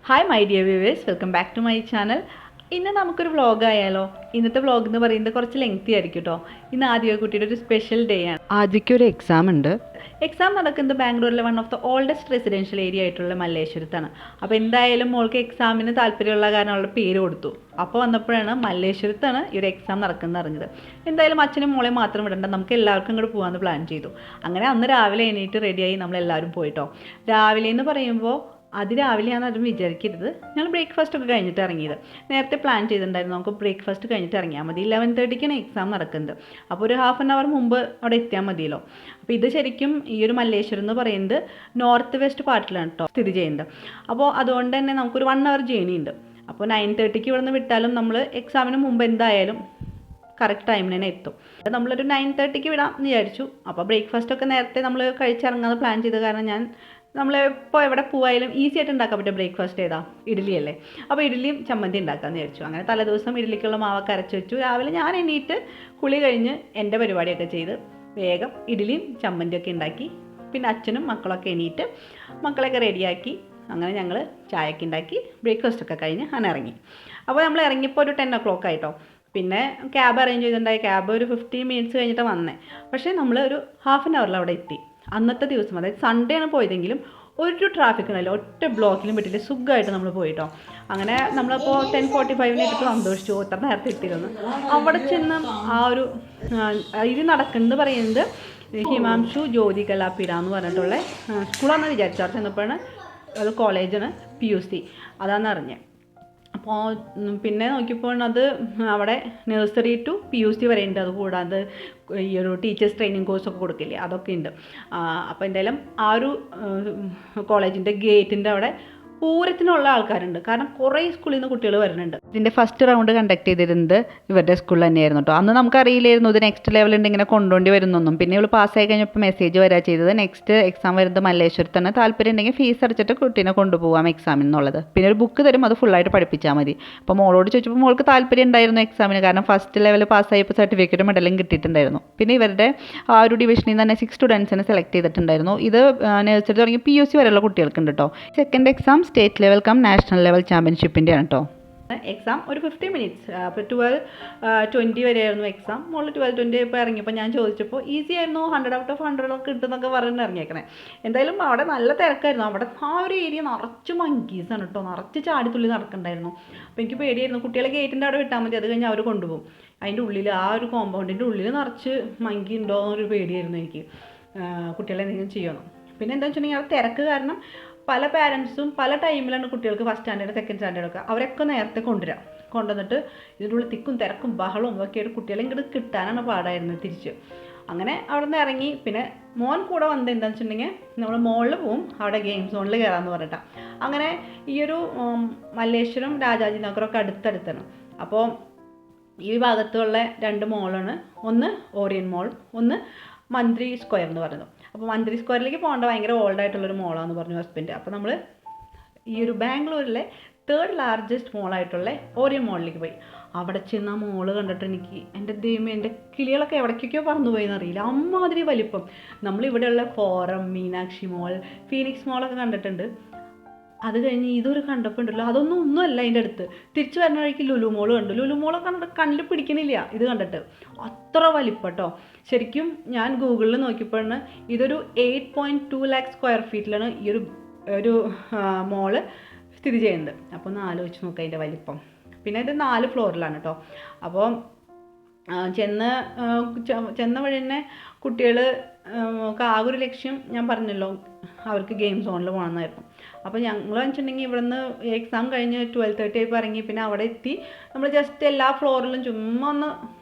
Hi my dear viewers, welcome back to my channel. ഇന്ന് നമുക്കൊരു vlog ആയാലോ? ഇന്നത്തെ വ്ളോഗ് എന്ന് പറയുന്നത് കുറച്ച് ലെങ്തി ആയിരിക്കും കേട്ടോ. ഇന്ന് ആദ്യ കുട്ടിയുടെ ഒരു സ്പെഷ്യൽ ഡേ ആണ്. ആദ്യക്ക് ഒരു എക്സാം ഉണ്ട്. എക്സാം നടക്കുന്നത് ബാംഗ്ലൂരിലെ one of the oldest residential area ആയിട്ടുള്ള മല്ലേശ്വരത്താണ്. അപ്പോൾ എന്തായാലും മോൾക്ക് എക്സാമിന് താല്പര്യമുള്ള കാരണം അവളുടെ പേര് കൊടുത്തു. അപ്പോൾ വന്നപ്പോഴാണ് മല്ലേശ്വരത്താണ് ഈ ഒരു എക്സാം നടക്കുന്നത് അറിഞ്ഞത്. എന്തായാലും അച്ഛനും മോളെ മാത്രം വിടണ്ട, നമുക്ക് എല്ലാവർക്കും ഇങ്ങോട്ട് പോകാമെന്ന് പ്ലാൻ ചെയ്തു. അങ്ങനെ അന്ന് രാവിലെ എണീറ്റ് റെഡിയായി നമ്മളെല്ലാവരും പോയിട്ടോ. രാവിലെ എന്ന് പറയുമ്പോൾ അതിരാവിലെയാണ് അതും വിചാരിക്കരുത്. ഞങ്ങൾ ബ്രേക്ക്ഫാസ്റ്റ് ഒക്കെ കഴിഞ്ഞിട്ട് ഇറങ്ങിയത്. നേരത്തെ പ്ലാൻ ചെയ്തിട്ടുണ്ടായിരുന്നു നമുക്ക് ബ്രേക്ക്ഫാസ്റ്റ് കഴിഞ്ഞിട്ട് ഇറങ്ങിയാൽ മതി. 11:30 എക്സാം നടക്കുന്നത്. അപ്പോൾ ഒരു ഹാഫ് ആൻ അവർ മുമ്പ് അവിടെ എത്തിയാൽ മതിയല്ലോ. അപ്പോൾ ഇത് ശരിക്കും ഈ ഒരു മല്ലേശ്വരം എന്ന് പറയുന്നത് നോർത്ത് വെസ്റ്റ് പാർട്ടിലാണ് കേട്ടോ സ്ഥിതി ചെയ്യുന്നത്. അപ്പോൾ അതുകൊണ്ട് തന്നെ നമുക്കൊരു 1 hour ജേണി ഉണ്ട്. അപ്പോൾ 9:30 ഇവിടെ നിന്ന് വിട്ടാലും നമ്മൾ എക്സാമിന് മുമ്പ് എന്തായാലും കറക്റ്റ് ടൈമിന് തന്നെ എത്തും. നമ്മളൊരു 9:30 വിടാം എന്ന് വിചാരിച്ചു. അപ്പോൾ ബ്രേക്ക്ഫാസ്റ്റൊക്കെ നേരത്തെ നമ്മൾ കഴിച്ചിറങ്ങാതെ പ്ലാൻ ചെയ്ത കാരണം നമ്മളിപ്പോൾ എവിടെ പോയാലും ഈസി ആയിട്ട് ഉണ്ടാക്കാൻ പറ്റും. ബ്രേക്ക്ഫാസ്റ്റ് ഏതാ? ഇഡ്ഡലി അല്ലേ? അപ്പോൾ ഇഡ്ഡലിയും ചമ്മന്തി ഉണ്ടാക്കാമെന്ന് വിചാരിച്ചു. അങ്ങനെ തലേദിവസം ഇഡ്ഡലിക്കുള്ള മാവൊക്കെ അരച്ച് വെച്ചു. രാവിലെ ഞാൻ എണീറ്റ് കുളി കഴിഞ്ഞ് എൻ്റെ പരിപാടിയൊക്കെ ചെയ്ത് വേഗം ഇഡ്ഡലിയും ചമ്മന്തിയൊക്കെ ഉണ്ടാക്കി. പിന്നെ അച്ഛനും മക്കളൊക്കെ എണീറ്റ് മക്കളൊക്കെ റെഡിയാക്കി. അങ്ങനെ ഞങ്ങൾ ചായയൊക്കെ ഉണ്ടാക്കി ബ്രേക്ക്ഫാസ്റ്റൊക്കെ കഴിഞ്ഞ് അങ്ങനെ ഇറങ്ങി. അപ്പോൾ നമ്മൾ ഇറങ്ങിയപ്പോൾ ഒരു 10 o'clock ആയിട്ടോ. പിന്നെ ക്യാബ് അറേഞ്ച് ചെയ്തിട്ടുണ്ടായി. ക്യാബ് ഒരു 15 minutes കഴിഞ്ഞിട്ട് വന്നേ. പക്ഷേ നമ്മൾ ഒരു ഹാഫ് ആൻ അവറിൽ അവിടെ എത്തി. അന്നത്തെ ദിവസം, അതായത് സൺഡേ ആണ് പോയതെങ്കിലും ഒരു ട്രാഫിക് ഉണ്ടല്ലോ, ഒറ്റ ബ്ലോക്കിലും വിട്ടില്ല, സുഖമായിട്ട് നമ്മൾ പോയിട്ടോ. അങ്ങനെ നമ്മളിപ്പോൾ 10:45 ഇട്ടിട്ട് സന്തോഷിച്ചു, എത്ര നേരത്തെ എത്തിയിരുന്നു. അവിടെ ചെന്ന് ആ ഒരു ഇത് നടക്കുന്നത് പറയുന്നത് ഹിമാംശു ജ്യോതി കലാപീഠ എന്ന് പറഞ്ഞിട്ടുള്ള സ്കൂളാണെന്ന് വിചാരിച്ചു. അവിടെ ചെന്നപ്പോഴാണ് അത് കോളേജാണ്, PUC അതാണെന്ന് അറിഞ്ഞത്. അപ്പോൾ പിന്നെ നോക്കിയപ്പോൾ അത് അവിടെ നഴ്സറി ടു PUC വരെ ഉണ്ട്. അതുകൂടാതെ ഈ ഒരു ടീച്ചേഴ്സ് ട്രെയിനിങ് കോഴ്സൊക്കെ കൊടുക്കില്ലേ, അതൊക്കെ ഉണ്ട്. അപ്പോൾ എന്തായാലും ആ ഒരു കോളേജിൻ്റെ ഗേറ്റിൻ്റെ അവിടെ പൂരത്തിനുള്ള ആൾക്കാരുണ്ട്. കാരണം കുറേ സ്കൂളിൽ നിന്ന് കുട്ടികൾ വരുന്നുണ്ട്. ഇതിൻ്റെ ഫസ്റ്റ് റൗണ്ട് കണ്ടക്ട് ചെയ്തിരുന്നത് ഇവരുടെ സ്കൂളിൽ തന്നെയായിരുന്നു കേട്ടോ. അന്ന് നമുക്കറിയില്ലായിരുന്നു ഇത് നെക്സ്റ്റ് ലെവലുണ്ട് ഇങ്ങനെ കൊണ്ടുപോണ്ടി വരുന്നൊന്നും. പിന്നെ ഇവൾ പാസ്സായി കഴിഞ്ഞപ്പോൾ മെസ്സേജ് വരാ ചെയ്തത് നെക്സ്റ്റ് എക്സാം വരുന്നത് മല്ലേശ്വരത്താണ്, താല്പര്യം ഉണ്ടെങ്കിൽ ഫീസ് അടച്ചിട്ട് കുട്ടീനെ കൊണ്ടുപോകാം എക്സാമിന് എന്നുള്ളത്. പിന്നെ ഒരു ബുക്ക് തരും, അത് ഫുള്ളായിട്ട് പഠിപ്പിച്ചാൽ മതി. അപ്പോൾ മോളോട് ചോദിച്ചപ്പോൾ മോൾക്ക് താല്പര്യം ഉണ്ടായിരുന്നു എക്സാമിന്. കാരണം ഫസ്റ്റ് ലെവൽ പാസ്സായപ്പോൾ സർട്ടിഫിക്കറ്റും മെഡലും കിട്ടിയിട്ടുണ്ടായിരുന്നു. പിന്നെ ഇവരുടെ ആ ഒരു ഡിവിഷനിൽ തന്നെ 6 സ്റ്റുഡൻസിനെ സെലക്ട് ചെയ്തിട്ടുണ്ടായിരുന്നു. ഇത് നഴ്സറി തുടങ്ങി PUC വരെയുള്ള കുട്ടികൾക്കുണ്ട് കേട്ടോ. Second exam state level cum national level ചാമ്പ്യൻഷിപ്പിൻ്റെ ആണ് കേട്ടോ. എക്സാം ഒരു 15 minutes. അപ്പോൾ 12:20 വരെയായിരുന്നു എക്സാം. മോള് 12:20 ഇപ്പോൾ ഇറങ്ങിയപ്പോൾ ഞാൻ ചോദിച്ചപ്പോൾ ഈസി ആയിരുന്നു, 100 out of 100 ഒക്കെ കിട്ടുന്നൊക്കെ പറഞ്ഞിട്ട് ഇറങ്ങിയേക്കണേ. എന്തായാലും അവിടെ നല്ല തിരക്കായിരുന്നു. അവിടെ ആ ഒരു ഏരിയ നിറച്ച് മങ്കീസാണ് കേട്ടോ, നിറച്ച് ചാടിത്തുള്ളി നടക്കണ്ടായിരുന്നു. അപ്പോൾ എനിക്ക് പേടിയായിരുന്നു. കുട്ടികളെ ഗേറ്റിൻ്റെ അവിടെ വിട്ടാൽ മതി, അത് കഴിഞ്ഞ് അവർ കൊണ്ടുപോകും. അതിൻ്റെ ഉള്ളിൽ ആ ഒരു കോമ്പൗണ്ടിൻ്റെ ഉള്ളിൽ നിറച്ച് മങ്കി ഉണ്ടോ എന്നൊരു പേടിയായിരുന്നു എനിക്ക്, കുട്ടികളെ എന്തെങ്കിലും ചെയ്യുമെന്ന്. പിന്നെ എന്താ വെച്ചിട്ടുണ്ടെങ്കിൽ അവിടെ തിരക്ക് കാരണം പല പാരൻസും പല ടൈമിലാണ് കുട്ടികൾക്ക് ഫസ്റ്റ് സ്റ്റാൻഡേർഡ് സെക്കൻഡ് സ്റ്റാൻഡേർഡൊക്കെ അവരൊക്കെ നേരത്തെ കൊണ്ടുവന്നിട്ട് ഇതിൻ്റെ ഉള്ളിൽ തിക്കും തിരക്കും ബഹളവും ഒക്കെ ആയിട്ട് കുട്ടികളെ ഇങ്ങോട്ട് കിട്ടാനാണ് പാടായിരുന്നത് തിരിച്ച്. അങ്ങനെ അവിടെ നിന്ന് ഇറങ്ങി. പിന്നെ മോൻ കൂടെ വന്നത് എന്താണെന്ന് വെച്ചിട്ടുണ്ടെങ്കിൽ നമ്മൾ മോളിൽ പോവും, അവിടെ ഗെയിം സോണിൽ കയറാമെന്ന് പറഞ്ഞിട്ടാണ്. അങ്ങനെ ഈ ഒരു മല്ലേശ്വരം രാജാജി നഗറൊക്കെ അടുത്തടുത്താണ്. അപ്പോൾ ഈ ഭാഗത്തുള്ള 2 മോളാണ്. ഒന്ന് ഓറിയൻ മോൾ, ഒന്ന് മന്ത്രി സ്ക്വയർ എന്ന് പറയുന്നത്. അപ്പോൾ മന്ത്രി സ്ക്വയറിലേക്ക് പോകേണ്ട ഭയങ്കര ഓൾഡായിട്ടുള്ളൊരു മോളാണെന്ന് പറഞ്ഞു ഹസ്ബൻഡ്. അപ്പോൾ നമ്മൾ ഈ ഒരു ബാംഗ്ലൂരിലെ 3rd largest മോളായിട്ടുള്ള ഓറിയൻ മോളിലേക്ക് പോയി. അവിടെ ചെന്ന് ആ മോള് കണ്ടിട്ട് എനിക്ക് എൻ്റെ ദൈവമേ, എൻ്റെ കിളികളൊക്കെ എവിടേക്കൊക്കെയോ പറന്നു പോയെന്ന് അറിയില്ല, അമ്മാതിരി വലിപ്പം. നമ്മളിവിടെയുള്ള ഫോറം, മീനാക്ഷി മോൾ, ഫീനിക്സ് മോളൊക്കെ കണ്ടിട്ടുണ്ട്. അത് കഴിഞ്ഞ് ഇതൊരു കണ്ടപ്പോൾ ഉണ്ടല്ലോ, ഒന്നുമല്ല അതിൻ്റെ അടുത്ത്. തിരിച്ചു വരുന്ന വഴിക്ക് ലുലു മോൾ കണ്ടു. ലുലു മോളെ കണ്ടിട്ട് കണ്ണിൽ പിടിക്കണില്ല ഇത് കണ്ടിട്ട്, അത്ര വലിപ്പം കേട്ടോ. ശരിക്കും ഞാൻ ഗൂഗിളിൽ നോക്കിയപ്പോഴാണ് ഇതൊരു 8.2 lakh square feet ഈ ഒരു മോള് സ്ഥിതി ചെയ്യുന്നത്. അപ്പോൾ ഒന്ന് ആലോചിച്ച് നോക്കാം അതിൻ്റെ വലിപ്പം. പിന്നെ ഇത് 4 ഫ്ലോറിലാണ് കേട്ടോ. അപ്പോൾ ചെന്ന വഴി തന്നെ കുട്ടികൾ ആകെ ഒരു ലക്ഷ്യം ഞാൻ പറഞ്ഞല്ലോ, അവർക്ക് ഗെയിം സോണിൽ പോകണമെന്നായിരുന്നു. അപ്പോൾ ഞങ്ങൾ വെച്ചിട്ടുണ്ടെങ്കിൽ ഇവിടുന്ന് എക്സാം കഴിഞ്ഞ് 12:30 ആയപ്പോൾ ഇറങ്ങി. പിന്നെ അവിടെ എത്തി നമ്മൾ ജസ്റ്റ് എല്ലാ ഫ്ലോറിലും ചുമ്മാ ഒന്ന്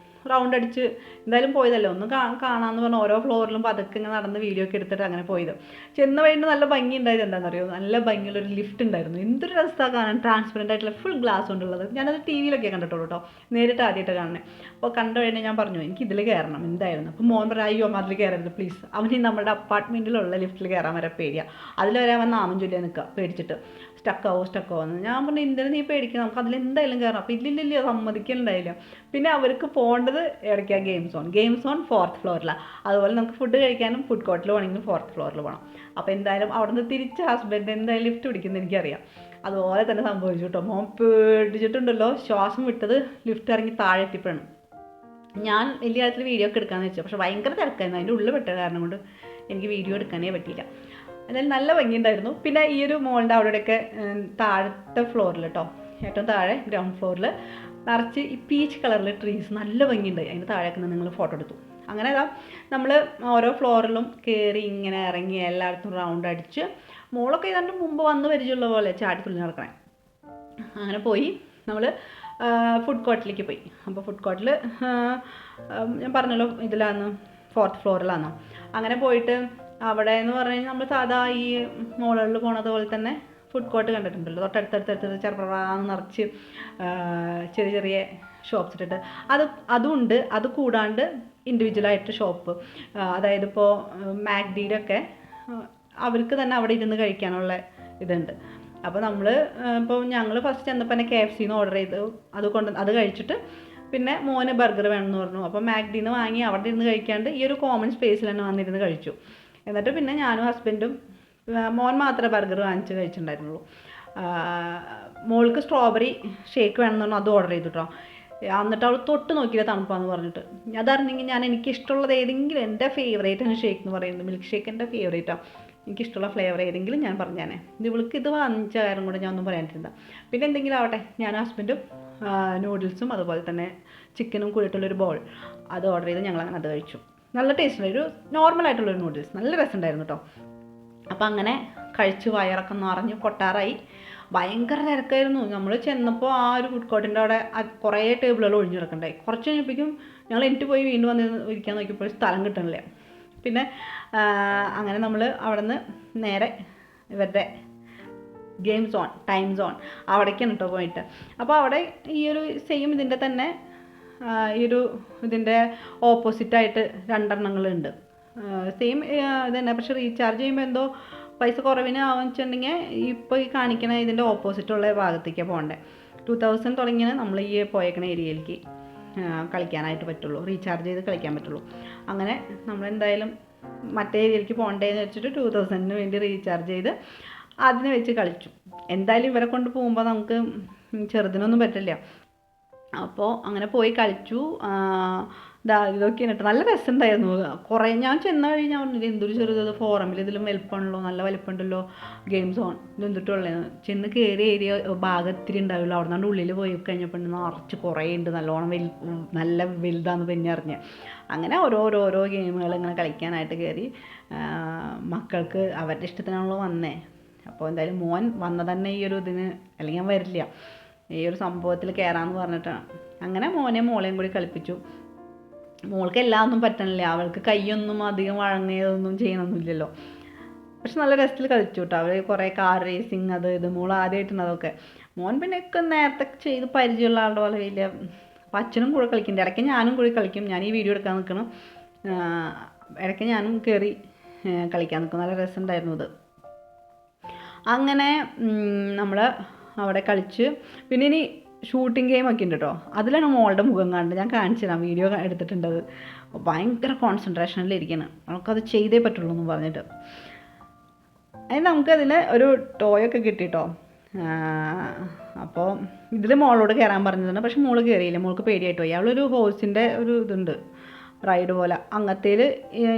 റൗണ്ട് അടിച്ച് എന്തായാലും പോയതല്ലോ, ഒന്ന് കാണാമെന്ന് പറഞ്ഞാൽ ഓരോ ഫ്ലോറിലും പതുക്കെ ഇങ്ങനെ നടന്ന് വീഡിയോ ഒക്കെ എടുത്തിട്ട് അങ്ങനെ പോയത്. ചെന്ന വഴിയിൽ നല്ല ഭംഗി ഉണ്ടായത് എന്താണെന്നറിയോ, നല്ല ഭംഗിയുള്ളൊരു ലിഫ്റ്റ് ഉണ്ടായിരുന്നു. എന്തൊരു രസമാണ് കാണാൻ, ട്രാൻസ്പെറൻ്റ് ആയിട്ടുള്ള ഫുൾ ഗ്ലാസ് കൊണ്ടുള്ളത്. ഞാനത് TV-യിലൊക്കെ കണ്ടിട്ടുള്ളൂ കേട്ടോ, നേരിട്ട് ആദ്യമായിട്ട് കാണണേ. അപ്പോൾ കണ്ട വഴി ഞാൻ പറഞ്ഞു എനിക്ക് ഇതിൽ കയറണം എന്തായിരുന്നു. അപ്പോൾ മോൻ പറഞ്ഞു അയ്യോ അതിൽ കയറരുത് പ്ലീസ്, അവന് നമ്മുടെ അപ്പാർട്ട്മെൻറ്റിലുള്ള ലിഫ്റ്റിൽ കയറാൻ വരെ പേടിയാണ്. അതിൽ വരാൻ വന്ന് നാമം ചൊല്ലിയാൽ നിൽക്കുക പേടിച്ചിട്ട്, സ്റ്റക്കാവോ എന്ന്. ഞാൻ പറഞ്ഞു എന്തിനും നീ പേടിക്കണം, നമുക്ക് അതിലെന്തായാലും കയറാം. അപ്പോൾ ഇല്ലില്ല സമ്മതിക്കലുണ്ടായില്ല. പിന്നെ അവർക്ക് പോകേണ്ടത് എവിടേക്കാണ്? Game zone 4th ഫ്ലോറിലാണ്. അതുപോലെ നമുക്ക് ഫുഡ് കഴിക്കാനും ഫുഡ് കോർട്ടിൽ വേണമെങ്കിലും 4th ഫ്ലോറിൽ പോകണം. അപ്പോൾ എന്തായാലും അവിടെ നിന്ന് തിരിച്ച് ഹസ്ബൻഡ് എന്തായാലും ലിഫ്റ്റ് പിടിക്കുന്നത് എനിക്കറിയാം. അതുപോലെ തന്നെ സംഭവിച്ചു കേട്ടോ. മോൻ പേടിച്ചിട്ടുണ്ടല്ലോ, ശ്വാസം വിട്ടത് ലിഫ്റ്റ് ഇറങ്ങി താഴെ എത്തിയപ്പോഴാണ്. ഞാൻ വലിയ കാര്യത്തിൽ വീഡിയോ ഒക്കെ എടുക്കാമെന്ന് വെച്ചു, പക്ഷേ ഭയങ്കര തിരക്കായിരുന്നു. അതിൻ്റെ ഉള്ളിൽ പെട്ട കാരണം കൊണ്ട് എനിക്ക് വീഡിയോ എടുക്കാനേ പറ്റിയില്ല. എന്നാലും നല്ല ഭംഗിയുണ്ടായിരുന്നു. പിന്നെ ഈ ഒരു മോളുടെ അവിടെയൊക്കെ താഴത്തെ ഫ്ലോറിൽ കേട്ടോ, ഏറ്റവും താഴെ ഗ്രൗണ്ട് ഫ്ലോറിൽ നിറച്ച് ഈ പീച്ച് കളറിൽ ട്രീസ് നല്ല ഭംഗിയുണ്ടായി. അതിൻ്റെ താഴേക്ക് നിങ്ങൾ ഫോട്ടോ എടുത്തു. അങ്ങനെ നമ്മൾ ഓരോ ഫ്ലോറിലും കയറി ഇങ്ങനെ ഇറങ്ങി എല്ലായിടത്തും റൗണ്ട് അടിച്ച് മോളൊക്കെ ഏതാണ്ട് മുമ്പ് വന്ന് പരിചയമുള്ള പോലെ ചാടി തുള്ളി നടക്കണേ. അങ്ങനെ പോയി നമ്മൾ ഫുഡ് കോർട്ടിലേക്ക് പോയി. അപ്പോൾ ഫുഡ് കോർട്ടിൽ ഞാൻ പറഞ്ഞല്ലോ ഇതിലാണ് 4th ഫ്ലോറിലാണ്. അങ്ങനെ പോയിട്ട് അവിടെ എന്ന് പറഞ്ഞു കഴിഞ്ഞാൽ നമ്മൾ സാധാ ഈ മോളുകളിൽ പോണത് പോലെ തന്നെ ഫുഡ് കോർട്ട് കണ്ടിട്ടുണ്ടല്ലോ, തൊട്ടടുത്തടുത്തടുത്ത് ചെറുപ്രാന്ന് നിറച്ച് ചെറിയ ചെറിയ ഷോപ്പ്സ് ഇട്ടിട്ട് അതുണ്ട്. അത് കൂടാണ്ട് ഇൻഡിവിജ്വലായിട്ട് ഷോപ്പ്, അതായത് ഇപ്പോൾ മാക്ഡിയുടെ ഒക്കെ അവർക്ക് തന്നെ അവിടെ ഇരുന്ന് കഴിക്കാനുള്ള ഇതുണ്ട്. അപ്പോൾ നമ്മൾ ഇപ്പോൾ ഞങ്ങൾ ഫസ്റ്റ് ചെന്നപ്പോൾ തന്നെ KFCന്ന് ഓർഡർ ചെയ്ത് അത് കഴിച്ചിട്ട് പിന്നെ മോന് ബർഗർ വേണമെന്ന് പറഞ്ഞു. അപ്പോൾ മാക്ഡിന്ന് വാങ്ങി അവിടെ ഇരുന്ന് കഴിക്കാണ്ട് ഈ ഒരു കോമൺ സ്പേസിൽ തന്നെ വന്നിരുന്ന് കഴിച്ചു. എന്നിട്ട് പിന്നെ ഞാനും ഹസ്ബൻഡും, മോൻ മാത്രമേ ബർഗർ വാങ്ങിച്ച് കഴിച്ചിട്ടുണ്ടായിരുന്നുള്ളൂ. മോൾക്ക് സ്ട്രോബെറി ഷേക്ക് വേണമെന്ന് പറഞ്ഞു, അത് ഓർഡർ ചെയ്തു കേട്ടോ. എന്നിട്ട് അവൾ തൊട്ട് നോക്കിയില്ല തണുപ്പാന്ന് പറഞ്ഞിട്ട്. അതറിഞ്ഞെങ്കിൽ എനിക്ക് ഇഷ്ടമുള്ളത് ഏതെങ്കിലും, എൻ്റെ ഫേവറേറ്റാണ് ഷേക്ക് എന്ന് പറയുന്നത്, മിൽക്ക് ഷേക്ക് എൻ്റെ ഫേവറേറ്റാണ്. എനിക്കിഷ്ടമുള്ള ഫ്ലേവർ ഏതെങ്കിലും ഞാൻ പറഞ്ഞാനേ. ഇവൾക്ക് ഇത് വാങ്ങിച്ച കാര്യം കൂടെ ഞാൻ ഒന്നും പറയാനിരുന്ന. പിന്നെ എന്തെങ്കിലും ആവട്ടെ, ഞാനും ഹസ്ബൻഡും നൂഡിൽസും അതുപോലെ തന്നെ ചിക്കനും കൂടിയിട്ടുള്ളൊരു ബോൾ അത് ഓർഡർ ചെയ്ത് ഞങ്ങളങ്ങനെ അത് കഴിച്ചു. നല്ല ടേസ്റ്റ്, ഒരു നോർമലായിട്ടുള്ളൊരു നൂഡിൽസ്, നല്ല രസമുണ്ടായിരുന്നു കേട്ടോ. അപ്പം അങ്ങനെ കഴിച്ച് വയറൊക്കെ നിറഞ്ഞ് കൊട്ടാറായി. ഭയങ്കര തിരക്കായിരുന്നു. നമ്മൾ ചെന്നപ്പോൾ ആ ഒരു ഫുഡ് കോർട്ടിൻ്റെ അവിടെ കുറേ ടേബിളുകൾ ഒഴിഞ്ഞു കിടക്കണ്ടായി. കുറച്ച് കഴിഞ്ഞപ്പോഴേക്കും ഞങ്ങൾ എനിക്ക് പോയി വീണ്ടും വന്ന് ഇരിക്കാൻ നോക്കിയപ്പോൾ സ്ഥലം കിട്ടണില്ല. പിന്നെ അങ്ങനെ നമ്മൾ അവിടെ നിന്ന് നേരെ ഇവരുടെ ഗെയിം സോൺ, ടൈം സോൺ അവിടേക്കാണ് കേട്ടോ പോയിട്ട്. അപ്പോൾ അവിടെ ഈ ഒരു സെയിം ഇതിൻ്റെ തന്നെ ഇതിൻ്റെ ഓപ്പോസിറ്റായിട്ട് 2 എണ്ണങ്ങളുണ്ട്. സെയിം ഇത് തന്നെ, പക്ഷെ റീചാർജ് ചെയ്യുമ്പോൾ എന്തോ പൈസ കുറവിന് ആവശ്യമുണ്ടെങ്കിൽ ഇപ്പോൾ ഈ കാണിക്കണ ഇതിൻ്റെ ഓപ്പോസിറ്റുള്ള ഭാഗത്തേക്കാണ് പോകേണ്ടത്. 2000 തുടങ്ങിയാണ് നമ്മൾ ഈ പോയേക്കണ ഏരിയയിലേക്ക് കളിക്കാനായിട്ട് പറ്റുള്ളൂ, റീചാർജ് ചെയ്ത് കളിക്കാൻ പറ്റുള്ളൂ. അങ്ങനെ നമ്മളെന്തായാലും മറ്റേ ഏരിയയിലേക്ക് പോകണ്ടേന്ന് വെച്ചിട്ട് 2000-ന് വേണ്ടി റീചാർജ് ചെയ്ത് അതിനെ വെച്ച് കളിച്ചു. എന്തായാലും ഇവരെ കൊണ്ട് പോകുമ്പോൾ നമുക്ക് ചെറുതിനൊന്നും പറ്റില്ല. അപ്പോൾ അങ്ങനെ പോയി കളിച്ചു. ഇതൊക്കെയാണ് കേട്ടോ, നല്ല രസമുണ്ടായിരുന്നു. കുറേ ഞാൻ ചെന്ന വഴി ഞാൻ പറഞ്ഞില്ല എന്തൊരു ചെറുത് ഫോറമിൽ ഇതിലും വലിപ്പമുണ്ടല്ലോ, നല്ല വലിപ്പമുണ്ടല്ലോ ഗെയിം സോൺ, ഇതെന്തിട്ടുള്ളതെന്ന്. ചെന്ന് കയറിയ ഏരിയ ഭാഗത്തിരി ഉണ്ടാവില്ല. അവിടെ നിന്നാണ്ട് ഉള്ളിൽ പോയി കഴിഞ്ഞപ്പോൾ നിറച്ച് കുറേ ഉണ്ട്, നല്ലോണം നല്ല വലുതാന്ന് പിന്നെ അറിഞ്ഞ്. അങ്ങനെ ഓരോ ഗെയിമുകൾ ഇങ്ങനെ കളിക്കാനായിട്ട് കയറി. മക്കൾക്ക് അവരുടെ ഇഷ്ടത്തിനാണല്ലോ വന്നേ. അപ്പോൾ എന്തായാലും മോൻ വന്ന തന്നെ ഈ ഒരു ഇതിന്, അല്ലെങ്കിൽ ഞാൻ വരില്ല, ഈ ഒരു സംഭവത്തിൽ കയറാമെന്ന് പറഞ്ഞിട്ടാണ്. അങ്ങനെ മോളെയും കൂടി കളിപ്പിച്ചു. മോൾക്ക് എല്ലാം ഒന്നും പറ്റണില്ല, അവൾക്ക് കൈയൊന്നും അധികം വഴങ്ങിയതൊന്നും ചെയ്യണമൊന്നുമില്ലല്ലോ. പക്ഷെ നല്ല രസത്തിൽ കളിച്ചു കേട്ടോ. അവർ കുറേ കാർ റേസിങ് അത് ഇത് മോൾ ആദ്യമായിട്ടുണ്ട് അതൊക്കെ. മോൻ പിന്നെ ഒക്കെ നേരത്തെ ചെയ്ത് പരിചയമുള്ള ആളുടെ പോലെ വലിയ. അപ്പം അച്ഛനും കൂടെ കളിക്കുന്നുണ്ട്, ഇടയ്ക്ക് ഞാനും കൂടി കളിക്കും. ഞാൻ ഈ വീഡിയോ എടുക്കാൻ നിൽക്കണം, ഇടയ്ക്ക് ഞാനും കയറി കളിക്കാൻ നിൽക്കും. നല്ല രസമുണ്ടായിരുന്നു ഇത്. അങ്ങനെ നമ്മൾ അവിടെ കളിച്ച് പിന്നെ ഇനി ഷൂട്ടിംഗ് ഗെയിമൊക്കെ ഉണ്ട് കേട്ടോ. അതിലാണ് മോളുടെ മുഖം കണ്ട് ഞാൻ കാണിച്ചു തരാം, വീഡിയോ എടുത്തിട്ടുണ്ടത്. ഭയങ്കര കോൺസെൻട്രേഷനിലിരിക്കണം, നമുക്കത് ചെയ്തേ പറ്റുള്ളൂ എന്ന് പറഞ്ഞിട്ട്. അതിന് നമുക്കതിൽ ഒരു ടോയൊക്കെ കിട്ടി കേട്ടോ. അപ്പോൾ ഇതിൽ മോളോട് കയറാൻ പറഞ്ഞതാണ്, പക്ഷെ മോള് കയറിയില്ല, മോൾക്ക് പേടിയായിട്ട് പോയി. അവളൊരു ഹോഴ്സിൻ്റെ ഒരു ഇതുണ്ട് റൈഡ് പോലെ, അങ്ങത്തേൽ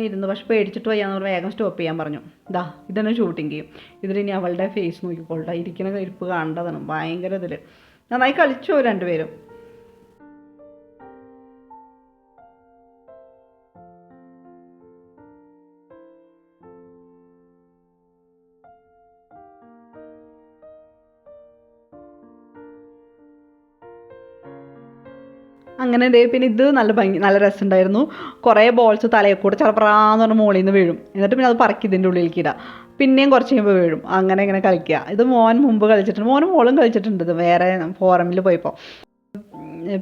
ഇരുന്നു. പക്ഷെ പേടിച്ചിട്ട് വയ്യാന്ന് പറഞ്ഞ് വേഗം സ്റ്റോപ്പ് ചെയ്യാൻ പറഞ്ഞു. ഇതാണ് ഷൂട്ടിംഗ് ഗെയിം. ഇതിലിനി അവളുടെ ഫേസ് നോക്കിക്കോളട്ടെ, ഇരിക്കുന്ന ഇരിപ്പ് കാണേണ്ടതാണ്. ഭയങ്കര ഇതിൽ നന്നായി കളിച്ചു രണ്ടുപേരും. അങ്ങനെ പിന്നെ ഇത് നല്ല രസമുണ്ടായിരുന്നു. കുറേ ബോൾസ് തലയിൽ കൂടെ ചെറുപ്രാന്ന് പറഞ്ഞ് മുകളിൽ നിന്ന് വീഴും. എന്നിട്ട് പിന്നെ അത് പറക്കി ഇതിൻ്റെ ഉള്ളിലേക്ക് ഇടാം, പിന്നെയും കുറച്ച് കഴിയുമ്പോൾ വീഴും. അങ്ങനെ ഇങ്ങനെ കളിക്കുക. ഇത് മോൻ മുമ്പ് കളിച്ചിട്ടുണ്ട്, മോളും കളിച്ചിട്ടുണ്ട് ഇത് വേറെ ഫോറമിൽ പോയപ്പോൾ.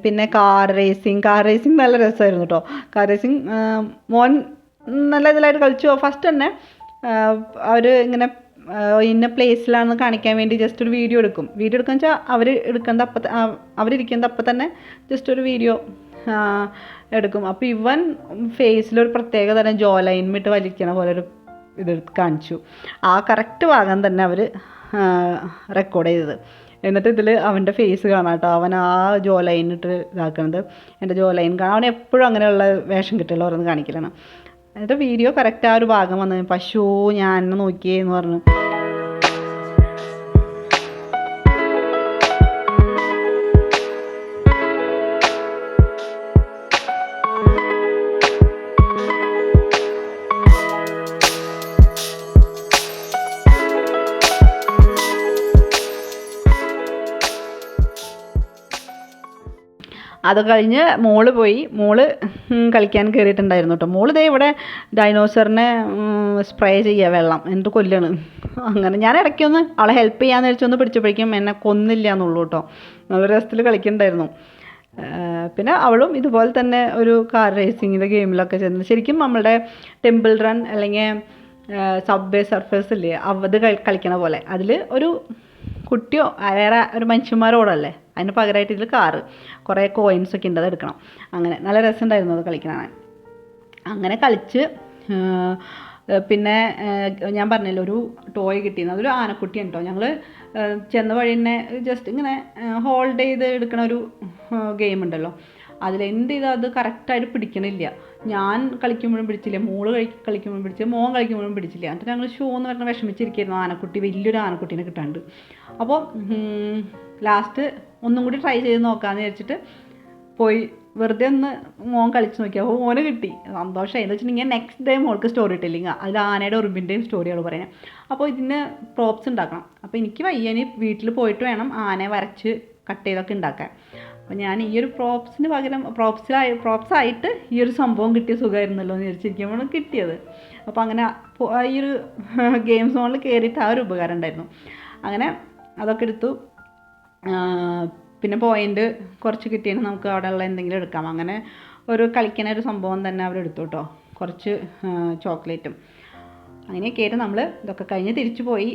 പിന്നെ കാർ റേസിങ് നല്ല രസമായിരുന്നു കേട്ടോ. കാർ റേസിങ് മോൻ നല്ല ഇതിലായിട്ട് കളിച്ചു. ഫസ്റ്റ് തന്നെ അവർ ഇങ്ങനെ ഇന്ന പ്ലേസിലാണെന്ന് കാണിക്കാൻ വേണ്ടി ജസ്റ്റ് ഒരു വീഡിയോ എടുക്കാന്ന് വെച്ചാൽ അവരിരിക്കുന്നത് അപ്പം തന്നെ ജസ്റ്റ് ഒരു വീഡിയോ എടുക്കും. അപ്പോൾ ഇവൻ ഫേസിലൊരു പ്രത്യേക തരം ജോ ലൈൻ വിട്ട് വലിക്കണ പോലെ ഒരു ഇത് കാണിച്ചു. ആ കറക്റ്റ് ഭാഗം തന്നെ അവർ റെക്കോർഡ് ചെയ്തത്. എന്നിട്ട് ഇതിൽ അവൻ്റെ ഫേസ് കാണാം കേട്ടോ. അവൻ ആ ജോ ലൈൻ ഇട്ട് ഇതാക്കുന്നത്, എൻ്റെ ജോ ലൈൻ കാണാം. അവൻ എപ്പോഴും അങ്ങനെയുള്ള വേഷം കിട്ടുള്ള ഓരോന്ന് കാണിക്കലാണ്. എന്നിട്ട് വീഡിയോ കറക്റ്റ് ആ ഒരു ഭാഗം വന്ന് പശു ഞാൻ നോക്കിയേ എന്ന് പറഞ്ഞു. അത് കഴിഞ്ഞ് മോള് പോയി. മോള് കളിക്കാൻ കയറിയിട്ടുണ്ടായിരുന്നു കേട്ടോ. മോള് ദേ ഇവിടെ ഡൈനോസറിനെ സ്പ്രേ ചെയ്യുക വെള്ളം, എന്നിട്ട് കൊല്ലാണ്. അങ്ങനെ ഞാൻ ഇടയ്ക്കൊന്ന് അവളെ ഹെൽപ്പ് ചെയ്യാന്ന് വെച്ചൊന്ന് പിടിച്ചപ്പോഴേക്കും എന്നെ കൊന്നില്ല എന്നുള്ളൂ കേട്ടോ. നല്ല രസത്തിൽ കളിക്കുന്നുണ്ടായിരുന്നു. പിന്നെ അവളും ഇതുപോലെ തന്നെ ഒരു കാർ റേസിങ്ങിൻ്റെ ഗെയിമിലൊക്കെ ചെന്ന്, ശരിക്കും നമ്മളുടെ ടെമ്പിൾ റൺ അല്ലെങ്കിൽ സബ്വേ സർഫേഴ്സ് ഇല്ലേ, അത് കളിക്കണ പോലെ അതിൽ ഒരു കുട്ടിയോ വേറെ ഒരു മനുഷ്യന്മാരോടല്ലേ, അതിന് പകരമായിട്ട് ഇതിൽ കാറ് കുറേ കോയിൻസൊക്കെ ഉണ്ട്, അത് എടുക്കണം. അങ്ങനെ നല്ല രസമുണ്ടായിരുന്നു അത് കളിക്കണേ. അങ്ങനെ കളിച്ച് പിന്നെ ഞാൻ പറഞ്ഞല്ലോ ഒരു ടോയ് കിട്ടിയിരുന്നു. അതൊരു ആനക്കുട്ടിയാണ് കേട്ടോ. ഞങ്ങൾ ചെന്ന വഴി തന്നെ ജസ്റ്റ് ഇങ്ങനെ ഹോൾഡ് ചെയ്ത് എടുക്കണ ഒരു ഗെയിം ഉണ്ടല്ലോ, അതിലെന്ത് ചെയ്താൽ അത് കറക്റ്റായിട്ട് പിടിക്കണില്ല. ഞാൻ കളിക്കുമ്പോഴും പിടിച്ചില്ല, മോള് കളിക്കുമ്പോഴും പിടിച്ചില്ല, മോൻ കളിക്കുമ്പോഴും പിടിച്ചില്ല. എന്നിട്ട് ഞങ്ങൾ ഷോ എന്ന് പറഞ്ഞാൽ വിഷമിച്ചിരിക്കുകയായിരുന്നു, ആനക്കുട്ടി വലിയൊരു ആനക്കുട്ടീനെ കിട്ടാണ്ട്. അപ്പോൾ ലാസ്റ്റ് ഒന്നും കൂടി ട്രൈ ചെയ്ത് നോക്കാമെന്ന് വിചാരിച്ചിട്ട് പോയി വെറുതെ ഒന്ന് മോൻ കളിച്ച് നോക്കി. അപ്പോൾ മോന് കിട്ടി, സന്തോഷമായി. എന്ന് വെച്ചിട്ടുണ്ടെങ്കിൽ നെക്സ്റ്റ് ഡേ മോൾക്ക് സ്റ്റോറി ടെല്ലിങ്, അതിൽ ആനയുടെ ഉറുമ്പിൻ്റെയും സ്റ്റോറികൾ പറയുന്നത്. അപ്പോൾ ഇതിന് പ്രോപ്സ് ഉണ്ടാക്കണം. അപ്പോൾ എനിക്ക് വയ്യന് വീട്ടിൽ പോയിട്ട് വേണം ആനയെ വരച്ച് കട്ട് ചെയ്തൊക്കെ ഉണ്ടാക്കാൻ. അപ്പോൾ ഞാൻ ഈ ഒരു പ്രോപ്സിന് പകരം പ്രോപ്സായിട്ട് ഈ ഒരു സംഭവം കിട്ടിയ സുഖമായിരുന്നല്ലോ എന്ന് വിചാരിച്ചിരിക്കുമ്പോൾ കിട്ടിയത്. അപ്പോൾ അങ്ങനെ ഈ ഒരു ഗെയിം സോണിൽ കയറിയിട്ട് ആ ഒരു ഉപകാരം ഉണ്ടായിരുന്നു. അങ്ങനെ അതൊക്കെ എടുത്തു. പിന്നെ പോയിൻ്റ് കുറച്ച് കിട്ടിയാൽ നമുക്ക് അവിടെ ഉള്ള എന്തെങ്കിലും എടുക്കാം. അങ്ങനെ ഒരു കളിക്കണ ഒരു സംഭവം തന്നെ അവരെടുത്തു കേട്ടോ, കുറച്ച് ചോക്ലേറ്റും. അങ്ങനെയൊക്കെ ആയിട്ട് നമ്മൾ ഇതൊക്കെ കഴിഞ്ഞ് തിരിച്ചു പോയി.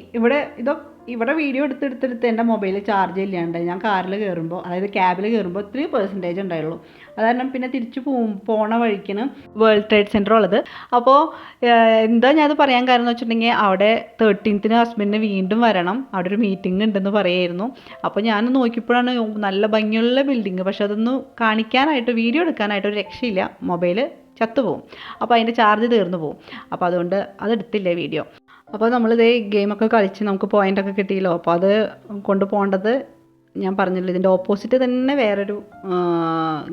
ഇവിടെ വീഡിയോ എടുത്തെടുത്ത് എൻ്റെ മൊബൈൽ ചാർജ് ഇല്ലാണ്ട് ഞാൻ കാറിൽ കയറുമ്പോൾ, അതായത് ക്യാബിൽ കയറുമ്പോൾ 3% ഉണ്ടായുള്ളൂ. അത് കാരണം പിന്നെ തിരിച്ചു പോണ വഴിക്കാണ് വേൾഡ് ട്രേഡ് സെൻറ്റർ ഉള്ളത്. അപ്പോൾ എന്താ ഞാനത് പറയാൻ കാരണം എന്ന് വെച്ചിട്ടുണ്ടെങ്കിൽ അവിടെ 13th ഹസ്ബൻഡിന് വീണ്ടും വരണം, അവിടെ ഒരു മീറ്റിംഗ് ഉണ്ടെന്ന് പറയായിരുന്നു. അപ്പോൾ ഞാൻ നോക്കിയപ്പോഴാണ് നല്ല ഭംഗിയുള്ള ബിൽഡിങ്, പക്ഷെ അതൊന്ന് കാണിക്കാനായിട്ട് വീഡിയോ എടുക്കാനായിട്ട് ഒരു രക്ഷയില്ല, മൊബൈൽ ചത്തുപോകും. അപ്പോൾ അതിൻ്റെ ചാർജ് തീർന്നു പോകും. അപ്പോൾ അതുകൊണ്ട് അതെടുത്തില്ല വീഡിയോ. അപ്പോൾ നമ്മളിതേ ഗെയിമൊക്കെ കളിച്ച് നമുക്ക് പോയിൻ്റൊക്കെ കിട്ടിയല്ലോ. അപ്പോൾ അത് കൊണ്ടുപോകേണ്ടത് ഞാൻ പറഞ്ഞല്ലോ, ഇതിൻ്റെ ഓപ്പോസിറ്റ് തന്നെ വേറൊരു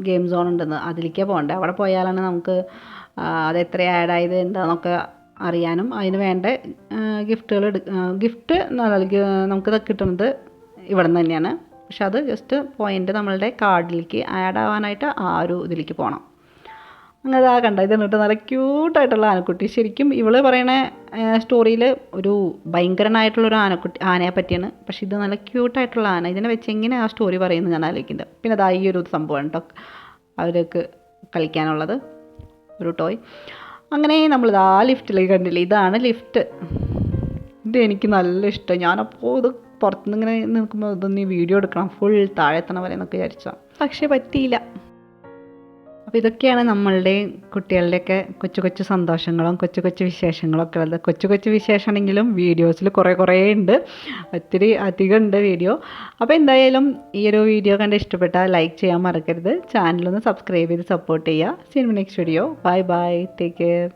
ഗെയിം സോൺ ഉണ്ടെന്ന്, അതിലേക്കാണ് പോകേണ്ടത്. അവിടെ പോയാലാണ് നമുക്ക് അത് എത്ര ആഡായത് എന്താണെന്നൊക്കെ അറിയാനും അതിന് വേണ്ട ഗിഫ്റ്റുകൾ ഗിഫ്റ്റ് നമുക്കിത് കിട്ടുന്നത് ഇവിടെ നിന്ന് തന്നെയാണ്. പക്ഷെ അത് ജസ്റ്റ് പോയിൻ്റ് നമ്മളുടെ കാർഡിലേക്ക് ആഡ് ആവാനായിട്ട് ആ ഒരു ഇതിലേക്ക് പോകണം. അങ്ങനെ അതാ കണ്ട, ഇത് കണ്ടിട്ട് നല്ല ക്യൂട്ടായിട്ടുള്ള ആനക്കുട്ടി. ശരിക്കും ഇവള് പറയണ സ്റ്റോറിയിൽ ഒരു ഭയങ്കരനായിട്ടുള്ളൊരു ആനയെ പറ്റിയാണ്. പക്ഷെ ഇത് നല്ല ക്യൂട്ടായിട്ടുള്ള ആന, ഇതിനെ വെച്ച് എങ്ങനെ ആ സ്റ്റോറി പറയുന്നത് ഞാൻ ആലോചിക്കുന്നത്. പിന്നെ അതാ ഈ ഒരു സംഭവമാണ് കേട്ടോ അവർക്ക് കളിക്കാനുള്ളത്, ഒരു ടോയ്. അങ്ങനെ നമ്മളിതാ ലിഫ്റ്റിലേക്ക് കണ്ടില്ലേ, ഇതാണ് ലിഫ്റ്റ്. ഇത് എനിക്ക് നല്ല ഇഷ്ടം. ഞാനപ്പോൾ ഇത് പുറത്തുനിന്ന് ഇങ്ങനെ നിൽക്കുമ്പോൾ ഇതൊന്ന് വീഡിയോ എടുക്കണം, ഫുൾ താഴെ എത്തണ വരെ എന്നൊക്കെ വിചാരിച്ചാൽ, പക്ഷേ പറ്റിയില്ല. അപ്പോൾ ഇതൊക്കെയാണ് നമ്മളുടെ കുട്ടികളുടെയൊക്കെ കൊച്ചു കൊച്ചു സന്തോഷങ്ങളും കൊച്ചു കൊച്ചു വിശേഷങ്ങളൊക്കെ ഉള്ളത്. കൊച്ചു കൊച്ചു വിശേഷമാണെങ്കിലും വീഡിയോസിൽ കുറേ ഉണ്ട്, ഒത്തിരി അധികം ഉണ്ട് വീഡിയോ. അപ്പോൾ എന്തായാലും ഈ ഒരു വീഡിയോ കണ്ട് ഇഷ്ടപ്പെട്ടാൽ ലൈക്ക് ചെയ്യാൻ മറക്കരുത്. ചാനലൊന്ന് സബ്സ്ക്രൈബ് ചെയ്ത് സപ്പോർട്ട് ചെയ്യുക. See you next video. Bye bye, take care.